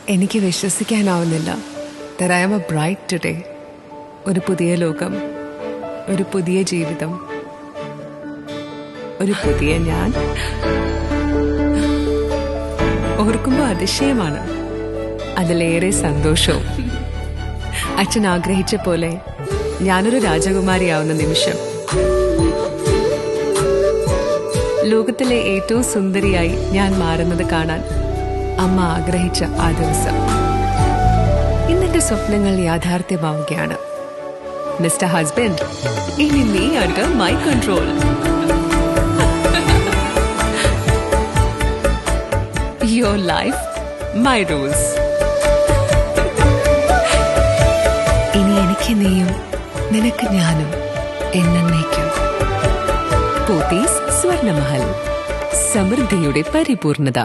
എനിക്ക് വിശ്വസിക്കാനാവുന്നില്ല that I am a bride today. ഒരു പുതിയ ലോകം, ഒരു പുതിയ ജീവിതം, ഒരു പുതിയ ഞാൻ. ഓർക്കുമ്പോൾ അതിശയമാണ്, അതിലേറെ സന്തോഷവും. അച്ഛൻ ആഗ്രഹിച്ച പോലെ ഞാനൊരു രാജകുമാരിയാവുന്ന നിമിഷം, ലോകത്തിലെ ഏറ്റവും സുന്ദരിയായി ഞാൻ മാറുന്നത് കാണാൻ അമ്മ ആഗ്രഹിച്ച ആ ദിവസം. ഇന്നെന്റെ സ്വപ്നങ്ങൾ യാഥാർത്ഥ്യമാവുകയാണ്. മിസ്റ്റർ ഹസ്ബൻഡ്, ഇനി നീ under my control. Your life, my rules. ഇനി എനിക്ക് നീയും നിനക്ക് ഞാനും എന്നേക്കും. പോത്തീസ് സ്വർണ്ണമഹൽ, സമൃദ്ധിയുടെ പരിപൂർണത.